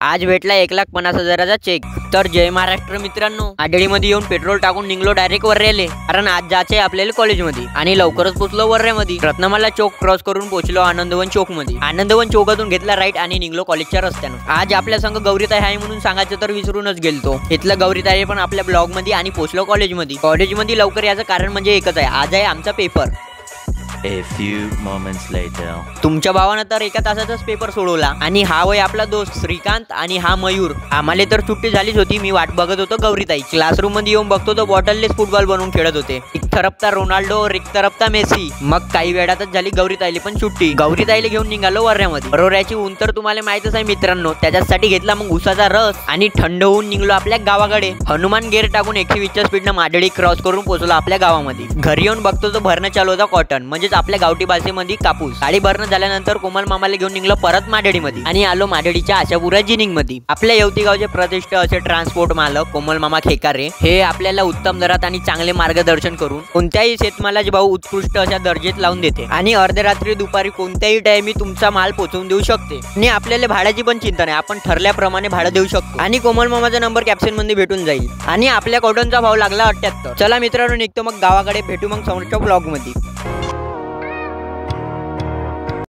आज भेटला 1,50,000चा चेक। तर जय महाराष्ट्र मित्रांनो, आडळीमध्ये येऊन पेट्रोल टाकून निघलो डायरेक्ट वर्रेले, कारण आज जायचंय आपल्याला कॉलेजमध्ये आणि लवकरच पोहोचलो वर्ऱ्यामध्ये। रत्नमाला चौक क्रॉस करून पोहोचलो आनंदवन चौक मध्ये। आनंदवन चौकातून घेतला राईट आणि निघलो कॉलेजच्या रस्त्यानं। आज आपल्या संग गौरीताई आहे म्हणून सांगायचं तर विसरूनच गेलतो। इथलं गौरीताई पण आपल्या ब्लॉग मध्ये आणि पोहोचलो कॉलेजमध्ये। कॉलेजमध्ये लवकर याचं कारण म्हणजे एकच आहे, आज आहे आमचा paper. A few moments later. तुमच्या भावानं तर एका तासाचाच पेपर सोडवला आणि हा वय आपला दोस्त श्रीकांत आणि हा मयूर। आम्हाला तर सुट्टी झालीच होती, मी वाट बघत होतो गौरीताई। क्लासरूम मध्ये येऊन बघतो तो बॉटललेस फुटबॉल बनवून खेळत होते। एक तरफता रोनाल्डो और एक तरफता मेसी। मग काही वेळातच झाली गौरीताईला पण सुट्टी। गौरीताईला घेऊन निघालो वर्ऱ्यामध्ये। बरोबरची ऊन तर तुम्हाला माहितच आहे मित्रांनो, त्याच्यासाठी घेतला मग उसाचा रस आणि थंड होऊन निघलो आपल्या गावाकडे। हनुमान गेअर टाकून 120च्या स्पीडनं माडळी क्रॉस करून पोहोचलो आपल्या गावामध्ये। घरी येऊन बघतो तो भरणं चालू होता कॉटन, म्हणजे आपल्या गावठी भाषेमध्ये कापूस। गाडी भरणं झाल्यानंतर कोमल मामाला घेऊन निघलो परत माडळीमध्ये आणि आलो माडळीच्या आशापुरा जिनिंग मध्ये। आपल्या येवती गावचे प्रतिष्ठित असे ट्रान्सपोर्ट मालक कोमल मामा खेकारे हे आपल्याला उत्तम दरात आणि चांगले मार्गदर्शन करून कोणत्याही शेतमालाचे भाव उत्कृष्ट अशा दर्जेत लावून देते आणि अर्ध्या रात्री दुपारी कोणत्याही टाइमी तुमचा माल पोहोचवून देऊ शकते आणि आपल्याला भाड्याची पण चिंता नाही, आपण ठरल्याप्रमाणे भाडं देऊ शकतो। आणि कोमल मामाचा नंबर कॅप्शन मध्ये भेटून जाईल आणि आपल्या कॉटनचा भाव लागला 78। चला मित्रांनो, निघतो मग गावाकडे, भेटू मग समोरच्या ब्लॉग मध्ये।